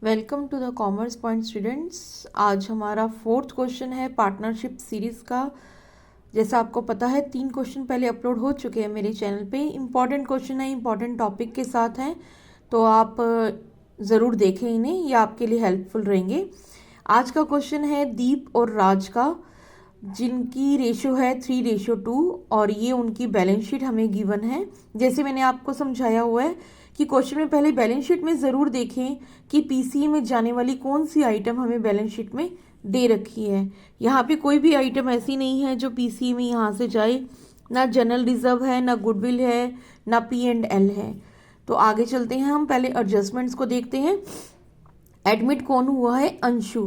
Welcome to the commerce point students. आज हमारा fourth question है पार्टनरशिप सीरीज़ का। जैसा आपको पता है 3 क्वेश्चन पहले अपलोड हो चुके हैं मेरे चैनल पे। इम्पॉर्टेंट क्वेश्चन है, इम्पॉर्टेंट टॉपिक के साथ हैं, तो आप ज़रूर देखें इन्हें, ये आपके लिए हेल्पफुल रहेंगे। आज का क्वेश्चन है दीप और राज का, जिनकी रेशो है 3:2 और ये उनकी बैलेंस शीट हमें गिवन है। जैसे मैंने आपको समझाया हुआ है कि क्वेश्चन में पहले बैलेंस शीट में ज़रूर देखें कि पीसीए में जाने वाली कौन सी आइटम हमें बैलेंस शीट में दे रखी है। यहाँ पे कोई भी आइटम ऐसी नहीं है जो पीसीए में यहाँ से जाए, ना जनरल रिजर्व है, ना गुडविल है, ना P&L है। तो आगे चलते हैं, हम पहले एडजस्टमेंट्स को देखते हैं। एडमिट कौन हुआ है? अंशु।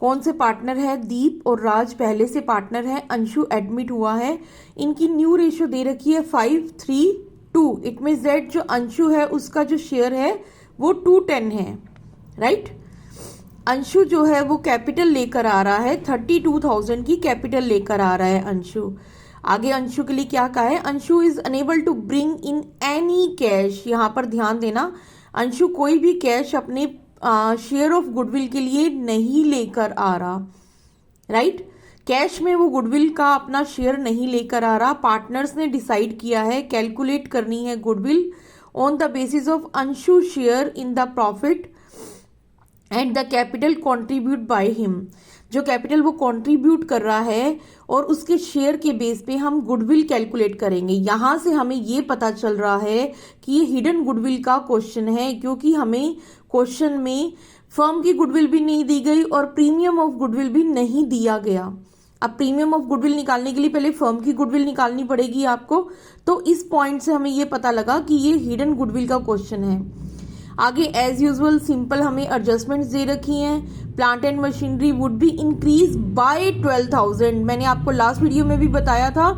कौन से पार्टनर है? दीप और राज पहले से पार्टनर है, अंशु एडमिट हुआ है। इनकी न्यू रेशो दे रखी है 5:3:2। इट मीन दैट जो अंशु है उसका जो शेयर है वो 210 है, राइट। अंशु जो है वो कैपिटल लेकर आ रहा है, 32,000 की कैपिटल लेकर आ रहा है अंशु। आगे अंशु के लिए क्या कहा है? Anshu is unable to bring in any cash. यहाँ पर ध्यान देना, अंशु कोई भी कैश अपने शेयर ऑफ गुडविल के लिए नहीं लेकर आ रहा, राइट। कैश में वो गुडविल का अपना शेयर नहीं लेकर आ रहा। पार्टनर्स ने डिसाइड किया है कैलकुलेट करनी है goodwill on the basis of Anshu share in the profit and the capital contribute by him. जो कैपिटल वो कंट्रीब्यूट कर रहा है और उसके शेयर के बेस पे हम गुडविल कैलकुलेट करेंगे। यहां से हमें ये पता चल रहा है कि ये हिडन गुडविल का क्वेश्चन है, क्योंकि हमें क्वेश्चन में फर्म की गुडविल भी नहीं दी गई और प्रीमियम ऑफ गुडविल भी नहीं दिया गया। अब प्रीमियम ऑफ गुडविल निकालने के लिए पहले फर्म की गुडविल निकालनी पड़ेगी आपको। तो इस पॉइंट से हमें ये पता लगा कि ये हिडन गुडविल का क्वेश्चन है। आगे एज यूजुअल सिंपल हमें एडजस्टमेंट्स दे रखी हैं। Plant and machinery would be increase by 12,000। मैंने आपको लास्ट वीडियो में भी बताया था,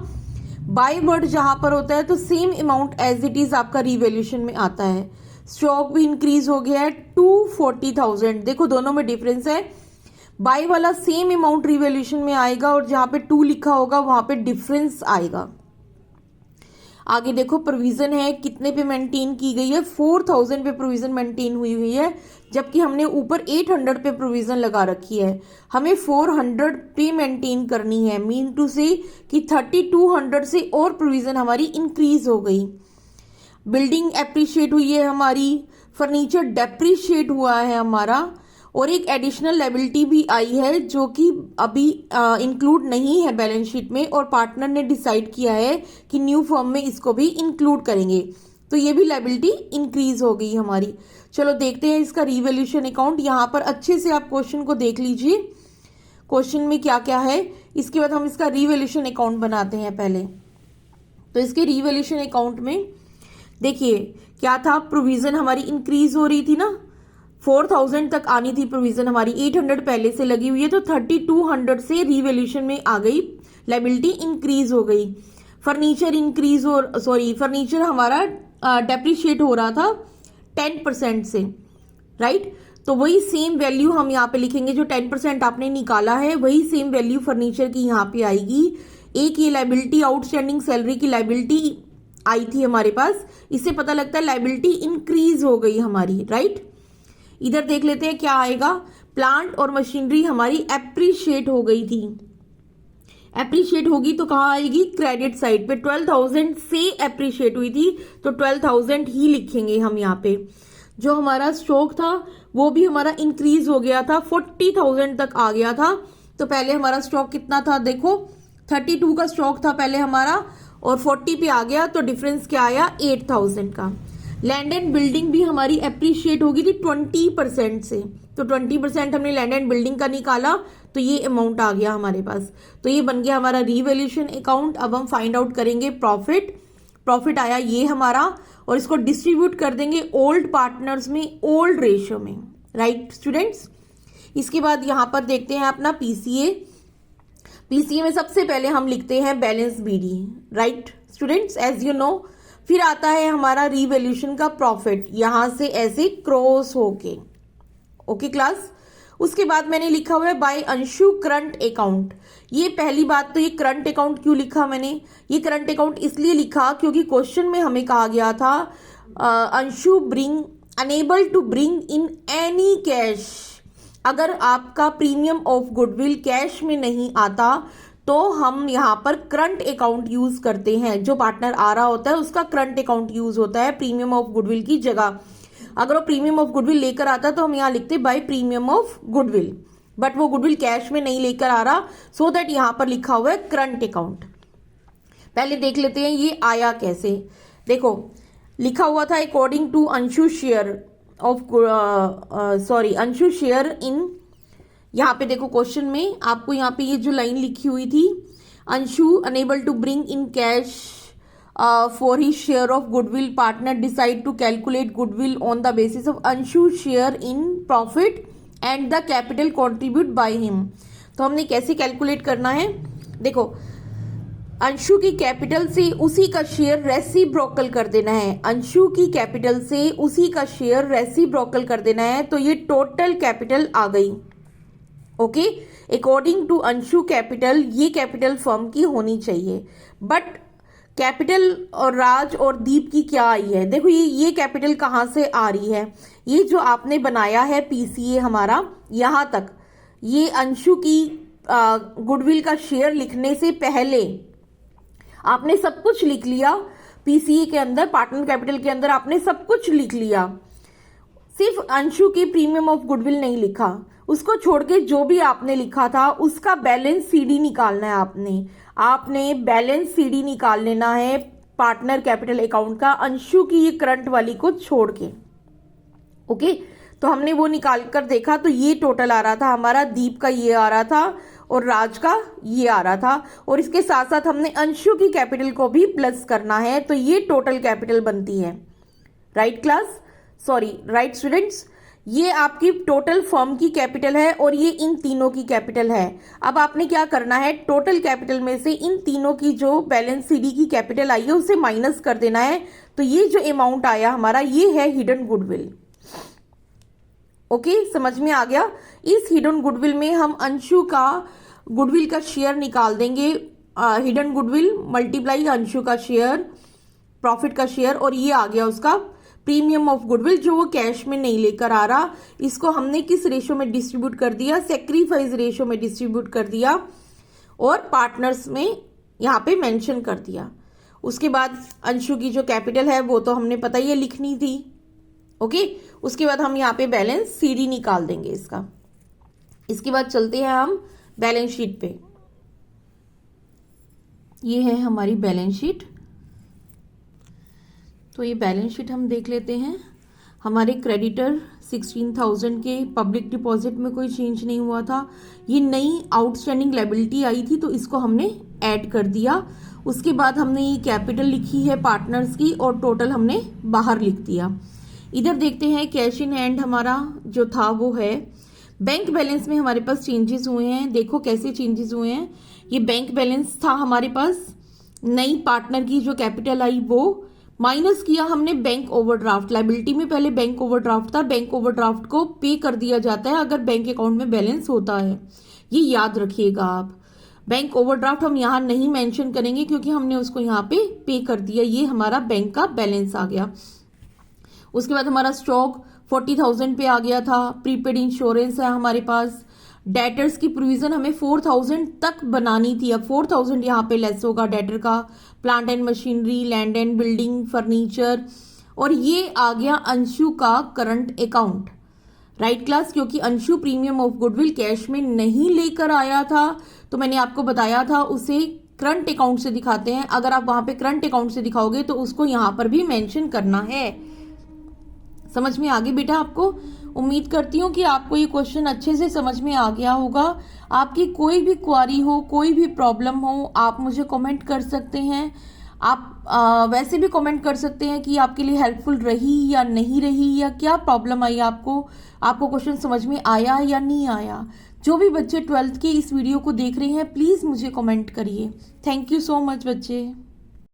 बाय वर्ड जहां पर होता है तो same amount as it is आपका रिवैल्यूएशन में आता है। स्टॉक भी इंक्रीज हो गया है 240,000। देखो दोनों में डिफरेंस है, बाय वाला सेम अमाउंट रिवैल्यूएशन में आएगा और जहां पे 2 लिखा होगा वहां पे डिफरेंस आएगा। आगे देखो प्रोविजन है, कितने पे मेंटेन की गई है? 4,000 पे प्रोविजन मेंटेन हुई है, जबकि हमने ऊपर 800 पे प्रोविजन लगा रखी है। हमें 400 पे मेंटेन करनी है, मीन टू से कि 3200 से और प्रोविजन हमारी इंक्रीज हो गई। बिल्डिंग एप्रिशिएट हुई है हमारी, फर्नीचर डेप्रिशिएट हुआ है हमारा, और एक एडिशनल लायबिलिटी भी आई है जो कि अभी इंक्लूड नहीं है बैलेंस शीट में, और पार्टनर ने डिसाइड किया है कि न्यू फॉर्म में इसको भी इंक्लूड करेंगे, तो ये भी लायबिलिटी इंक्रीज हो गई हमारी। चलो देखते हैं इसका रिवैल्यूएशन अकाउंट। यहाँ पर अच्छे से आप क्वेश्चन को देख लीजिए, क्वेश्चन में क्या क्या है। इसके बाद हम इसका रिवैल्यूएशन अकाउंट बनाते हैं पहले। तो इसके रिवैल्यूएशन अकाउंट में देखिए क्या था, प्रोविजन हमारी इंक्रीज हो रही थी ना, 4,000 तक आनी थी प्रोविजन हमारी, 800 पहले से लगी हुई है, तो 3200 से रिवैल्यूएशन में आ गई, लायबिलिटी इंक्रीज हो गई। फर्नीचर इंक्रीज हो, सॉरी फर्नीचर हमारा डेप्रिशिएट हो रहा था 10% से, राइट। तो वही सेम वैल्यू हम यहाँ पे लिखेंगे, जो 10% आपने निकाला है वही सेम वैल्यू फर्नीचर की यहाँ पे आएगी। एक ये लायबिलिटी आउटस्टैंडिंग सैलरी की लायबिलिटी आई थी हमारे पास, इससे पता लगता है लायबिलिटी इंक्रीज हो गई हमारी, राइट। इधर देख लेते हैं क्या आएगा। प्लांट और मशीनरी हमारी एप्रिशिएट हो गई थी, एप्रिशिएट होगी तो कहाँ आएगी? क्रेडिट साइड पे। 12,000 से एप्रिशिएट हुई थी तो 12,000 ही लिखेंगे हम यहाँ पे। जो हमारा स्टॉक था वो भी हमारा इंक्रीज हो गया था, 40,000 तक आ गया था। तो पहले हमारा स्टॉक कितना था? देखो 32 का स्टॉक था पहले हमारा, और 40 पे आ गया, तो डिफरेंस क्या आया? 8,000 का। लैंड एंड बिल्डिंग भी हमारी एप्रिशिएट होगी थी 20% से, तो 20% हमने लैंड एंड बिल्डिंग का निकाला, तो ये अमाउंट आ गया हमारे पास। तो ये बन गया हमारा रिवैल्यूएशन अकाउंट। अब हम फाइंड आउट करेंगे प्रॉफिट। प्रॉफिट आया ये हमारा, और इसको डिस्ट्रीब्यूट कर देंगे ओल्ड पार्टनर्स में, ओल्ड रेशियो में, राइट स्टूडेंट्स। इसके बाद यहाँ पर देखते हैं अपना पीसीए। पीसीए में सबसे पहले हम लिखते हैं balance BD, right students, as you know. फिर आता है हमारा रिवैल्यूएशन का प्रॉफिट, यहां से ऐसे क्रॉस होके, ओके क्लास। उसके बाद मैंने लिखा हुआ है बाय अंशु करंट अकाउंट। ये पहली बात तो, ये करंट अकाउंट क्यों लिखा मैंने? ये करंट अकाउंट इसलिए लिखा क्योंकि क्वेश्चन में हमें कहा गया था Anshu bring unable to bring in any cash, अगर आपका प्रीमियम ऑफ गुडविल कैश में नहीं आता तो हम यहाँ पर करंट अकाउंट यूज करते हैं। जो पार्टनर आ रहा होता है उसका करंट अकाउंट यूज होता है प्रीमियम ऑफ गुडविल की जगह। अगर वो प्रीमियम ऑफ गुडविल लेकर आता है तो हम यहाँ लिखते by premium of goodwill, but वो गुडविल कैश में नहीं लेकर आ रहा, सो दैट यहाँ पर लिखा हुआ है करंट अकाउंट। पहले देख लेते हैं ये आया कैसे। देखो लिखा हुआ था according to Anshu share of Anshu share in, यहाँ पे देखो क्वेश्चन में आपको यहाँ पे ये जो लाइन लिखी हुई थी, Anshu unable to bring in cash for his share of goodwill, partner decide to calculate goodwill on the basis of Anshu share in profit and the capital contribute by him. तो हमने कैसे कैलकुलेट करना है, देखो अंशु की कैपिटल से उसी का शेयर रेसिप्रोकल कर देना है, अंशु की कैपिटल से उसी का शेयर रेसिप्रोकल कर देना है, तो ये टोटल कैपिटल आ गई। Okay, according to Anshu capital, ये कैपिटल फर्म की होनी चाहिए, बट कैपिटल और राज और दीप की क्या आई है, देखो ये कैपिटल कहाँ से आ रही है, ये जो आपने बनाया है पीसीए हमारा यहाँ तक, ये अंशु की गुडविल का शेयर लिखने से पहले आपने सब कुछ लिख लिया पीसीए के अंदर, पार्टनर कैपिटल के अंदर आपने सब कुछ लिख लिया, सिर्फ अंशु की प्रीमियम ऑफ गुडविल नहीं लिखा, उसको छोड़ के जो भी आपने लिखा था उसका बैलेंस सीडी निकालना है। आपने बैलेंस सीडी निकाल लेना है पार्टनर कैपिटल अकाउंट का, अंशु की ये करंट वाली को छोड़ के। ओके, तो हमने वो निकाल कर देखा तो ये टोटल आ रहा था हमारा, दीप का ये आ रहा था और राज का ये आ रहा था, और इसके साथ साथ हमने अंशु की कैपिटल को भी प्लस करना है, तो ये टोटल कैपिटल बनती है। राइट स्टूडेंट्स, ये आपकी टोटल फर्म की कैपिटल है और ये इन तीनों की कैपिटल है। अब आपने क्या करना है, टोटल कैपिटल में से इन तीनों की जो बैलेंस सीडी की कैपिटल आई है उसे माइनस कर देना है, तो ये जो अमाउंट आया हमारा ये है हिडन गुडविल। ओके, समझ में आ गया। इस हिडन गुडविल में हम अंशु का गुडविल का शेयर निकाल देंगे, हिडन गुडविल मल्टीप्लाई अंशु का शेयर, प्रॉफिट का शेयर, और ये आ गया उसका प्रीमियम ऑफ गुडविल जो वो कैश में नहीं लेकर आ रहा। इसको हमने किस रेशो में डिस्ट्रीब्यूट कर दिया, सेक्रीफाइस रेशो में डिस्ट्रीब्यूट कर दिया और पार्टनर्स में यहाँ पे मेंशन कर दिया। उसके बाद अंशु की जो कैपिटल है वो तो हमने पता ही है लिखनी थी। ओके, उसके बाद हम यहाँ पे बैलेंस सीडी निकाल देंगे इसका। इसके बाद चलते हैं हम बैलेंस शीट पे। ये है हमारी बैलेंस शीट, तो ये बैलेंस शीट हम देख लेते हैं। हमारे क्रेडिटर 16,000 के पब्लिक डिपॉजिट में कोई चेंज नहीं हुआ था, ये नई आउटस्टैंडिंग लायबिलिटी आई थी तो इसको हमने ऐड कर दिया। उसके बाद हमने ये कैपिटल लिखी है पार्टनर्स की और टोटल हमने बाहर लिख दिया। इधर देखते हैं कैश इन हैंड हमारा जो था वो है। बैंक बैलेंस में हमारे पास चेंजेस हुए हैं, देखो कैसे चेंजेस हुए हैं। ये बैंक बैलेंस था हमारे पास, नई पार्टनर की जो कैपिटल आई वो माइनस किया हमने बैंक ओवरड्राफ्ट। लायबिलिटी में पहले बैंक ओवरड्राफ्ट था, बैंक ओवरड्राफ्ट को पे कर दिया जाता है अगर बैंक अकाउंट में बैलेंस होता है, ये याद रखिएगा आप। बैंक ओवरड्राफ्ट हम यहाँ नहीं मेंशन करेंगे क्योंकि हमने उसको यहाँ पे कर दिया, ये हमारा बैंक का बैलेंस आ गया। उसके बाद हमारा स्टॉक 40,000 पे आ गया था। प्रीपेड इंश्योरेंस है हमारे पास। डेटर्स की प्रोविजन हमें 4,000 तक बनानी थी, अब 4,000 यहाँ पे लेस होगा डेटर का। Plant and machinery, land and building, furniture, और ये आ गया अंशु का करंट अकाउंट। राइट क्लास, क्योंकि Anshu premium of goodwill cash में नहीं लेकर आया था तो मैंने आपको बताया था उसे करंट अकाउंट से दिखाते हैं। अगर आप वहां पे करंट अकाउंट से दिखाओगे तो उसको यहाँ पर भी मेंशन करना है। समझ में आ गई बेटा आपको? उम्मीद करती हूँ कि आपको ये क्वेश्चन अच्छे से समझ में आ गया होगा। आपकी कोई भी क्वारी हो, कोई भी प्रॉब्लम हो, आप मुझे कमेंट कर सकते हैं। आप वैसे भी कमेंट कर सकते हैं कि आपके लिए हेल्पफुल रही या नहीं रही, या क्या प्रॉब्लम आई आपको क्वेश्चन समझ में आया या नहीं आया। जो भी बच्चे 12th के इस वीडियो को देख रहे हैं प्लीज़ मुझे कमेंट करिए। थैंक यू सो मच बच्चे।